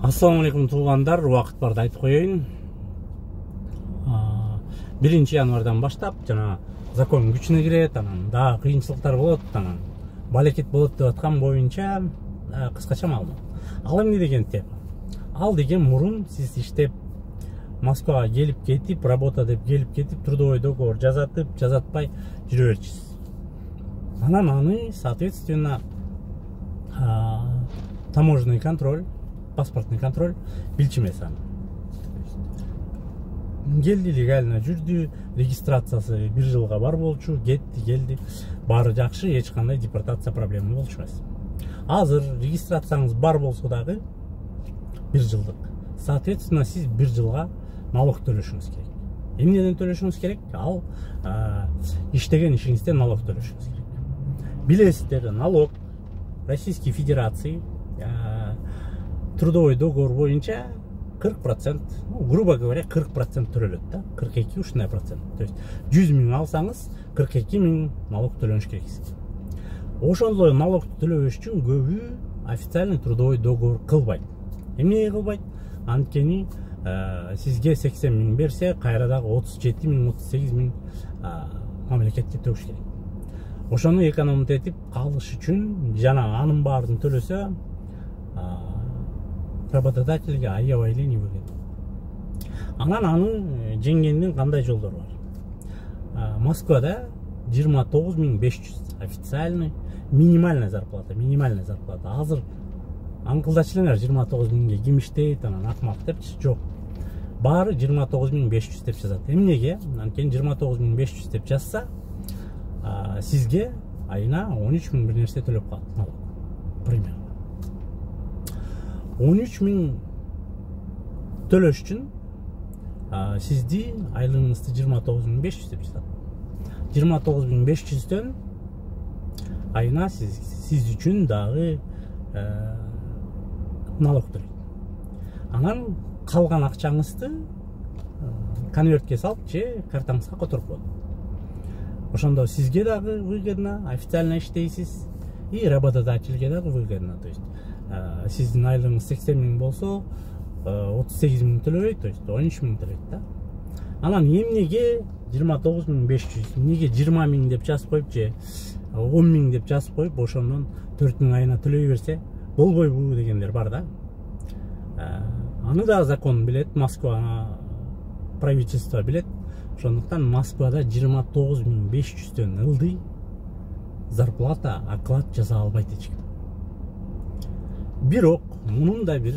Ассаламу алейкум туугандар, убакыт барда айтып коеюн. 1-январдан баштап жана закон күчүнө кирет, анан дагы кыйынчылыктар болот, анан балекет болот деп аткан боюнча кыскача маалымат. Ал эмне деген теп? Ал деген мурун сиз иштеп Москвага келип кетип, работа деп келип кетип, трудовой договор жазатпай жүрө берчүсүз. Анан аны, соответственно, таможенный контроль, паспортный контроль билчү эмес аны. Келди, легально жүрдү, регистрациясы 1 жылга бар болчу, кетти, келди. Баары жакшы, эч кандай депортация проблема болчу эмес. Азыр регистрацияңыз бар болсо дагы 1 жылдык. Соответственно, сиз 1 жылга налог төлөшүңүз керек. Эмнеден төлөшүңүз керек? Ал иштеген ишиңизден налог төлөшүңүз керек. Билесиздер, налог Российской Федерации трудовой договор боюнча 40%, грубо говоря, 40% төлөлөт да, 42 ушундай процент. То есть 100 000 алсаңыз 42 000 налог төлөшүңүз керек. Ошондой налог төлөбөш үчүн көбү официальный трудовой договор кылбайт. Эмне кылбайт? Анткени сизге 80 000 берсе, кайра дагы 37 000, 38 000 мамлекетке төлөш керек. Ошону экономить этип калыш үчүн жана анын баарын төлөсө работодательге аябай эле не бөлөт. Анан аны жеңгендин кандай жолдору бар? Москвада 29 500 официальный минимальная зарплата. Азыр аңкылдачы элеңер 29 000ге ким иштейт, анан акмак депчи, жок. Баары 29 500 деп жазат. Эмнеге? Анткени 29 500 деп жазса, сизге айына 13 000 бир нерсе төлөп калат налог. Примерно 13 000 төлөш үчүн сизди айлыгыңызды 29 500 деп жазат. 29 500дөн айына сиз үчүн дагы налог төлөйт. Анан калган акчаңызды конвертке салып же картаңызга которуп коет. Ошондо сизге дагы выгодно, официально иштейсиз, и работодательге дагы выгодно. То есть сиздин айлыгыңыз 80 000 болсо, 38 000 төлөбөйт, то есть 13 000 төлөйт да. Анан эмнеге 29 500, эмнеге 20 000 деп жазып коюп же 10 000 деп жазып коюп, ошондон 4 000 айына төлөй берсе болбойбу дегендер бар да. Аны да закон билет, Москва правительство билет. Ошондуктан Москвада 29 500дөн ылдый зарплата, оклад жаза албайт эч ким. Бирок мунун да бир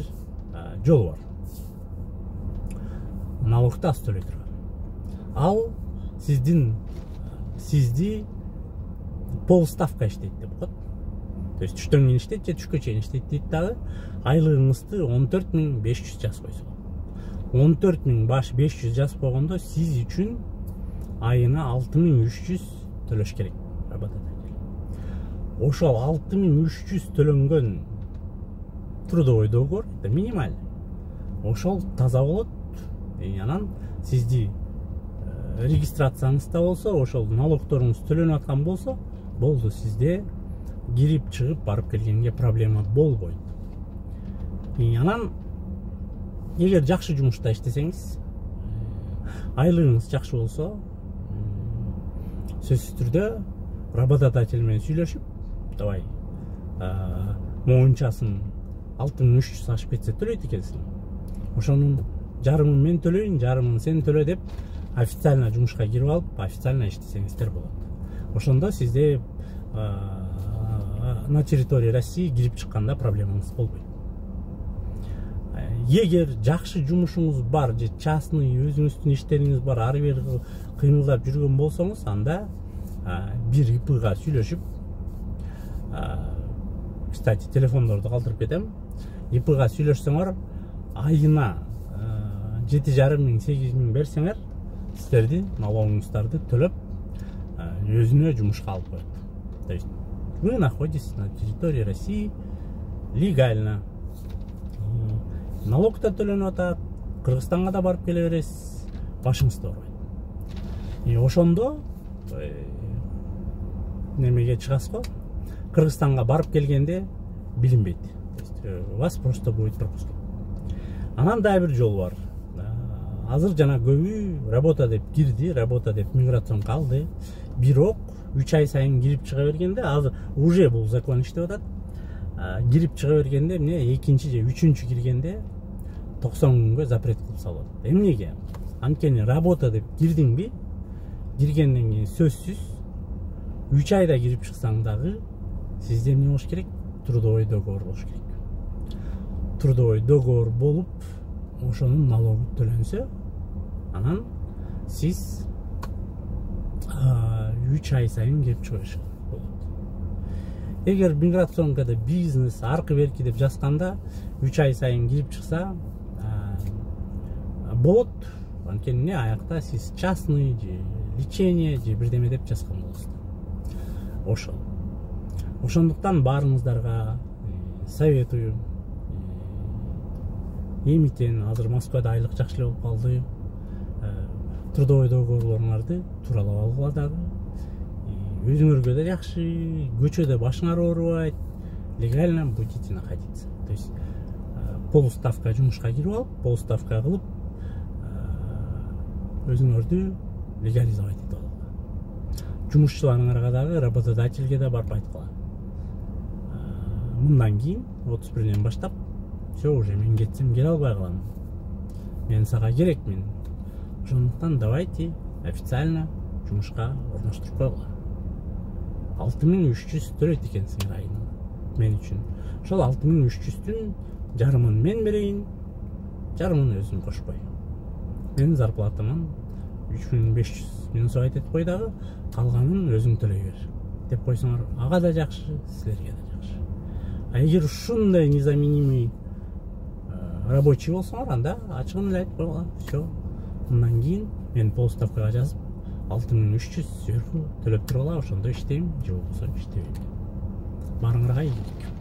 жолу бар. Налогду аз төлөй турган. Ал сизди полставка иштейт деп коет. То есть түштөн кийин иштейт же түшкө чейин иштейт дейт дагы. Айлыгыңызды 14 500 жазып койсо. 14 500 жазып койгондо сиз үчүн айына 6300 төлөш керек работодатель. Ошол 6300 төлөнгөн трудовой договор, это минимальный. Ошол таза болот. Анан сизди регистрацияңызда болсо, ошол налогторуңуз төлөнүп аткан болсо, болду, сизде кирип чыгып барып келгенге проблема болбойт. Анан эгер жакшы жумушта иштесеңиз, айлыгыңыз жакшы болсо, сөзсүз түрдө работодатель менен сүйлөшүп, давай моюнчасын 6300 ашып кетсе төлөйт экенсиң. Ошонун жарымын мен төлөйүн, жарымын сен төлө деп официально жумушка кирип алып, официально иштесеңиздер болот. Ошондо сизде на территории России кирип чыкканда проблемаңыз болбойт. Эгер жакшы жумушуңуз бар, же частный өзүңүздүн иштериңиз бар, ары бери кыймылдап жүргөн болсоңуз, анда бир ИПга сүйлөшүп, кстати, телефондорду калтырып кетем. ИПга сүйлөшсөңөр, айына 7,5 000, 8 000 берсеңер, сиздерди налогуңуздарды төлөп, өзүнө жумушка алып коет. То есть вы находитесь на территории России легально. Налог да төлөнүп атат, Кыргызстанга да барып келе бересиз, башыңызды оорбайт. Ошондо немеге чыгасыз го? Кыргызстанга барып келгенде билинбейт. У вас просто будет пропуск. Анан дагы бир жол бар. Азыр жана көбү работа деп кирди, работа деп миграционга алды. Бирок 3 ай сайын кирип чыга бергенде, азыр уже бул закон иштеп атат. Кирип чыга бергенде, эмне экинчи же үчүнчү киргенде 90 күнгө запрет кылып салат. Эмнеге? Анткени работа деп кирдиңби? Киргенден кийин сөзсүз 3 айда кирип чыксаң дагы сизде эмне болуш керек? Трудовой договор болуш керек. Трудовой договор болуп, ошонун налогу төлөнсө, анан сиз 3 ай сайын кирип чыгыш болот. Эгер миграционкада бизнес аркы берки деп жазганда 3 ай сайын кирип чыкса болот. Анткени аякта сиз частный же лечение же бирдеме деп жазган болосуз. Ошол. Ошондуктан баарыңыздарга советуем. Эмитен азыр Москвада айлык жакшы эле болуп калды. Трудовой договорлоруңарды тууралап алгыла дагы. Өзүңөргө да жакшы, көчөдө башыңар оорубайт. Легально будете находиться. То есть полуставка жумушка кирип алып, полуставка кылып өзүңөрдү легализовать этип алгыла. Жумушчуларыңарга дагы работодательге да барып айткыла. Мындан кийин 31-ден баштап все уже мен кетсем келе албай калам. Мен сага керекмин. Ошондуктан давайте официально жумушка орноштуруп койгула. 6300 төлөйт экенсиңер айына мен үчүн. Ошол 6300-түн жарымын мен берейин, жарымын өзүм кошпой. Менин зарплатаман 3500 мен сойт этип кой дагы, калганын өзүң төлөй бер деп койсоңор, ага да жакшы, силерге да жакшы. Эгер ушундай незаменимый рабочий болсоңор, анда ачыгын эле айтып койгула. Все. Мындан кийин мен полставкага жазып 6300 сверху төлөп турула, ошондо иштейм, же болбосо иштебейм. Баарыңарга ийгилик.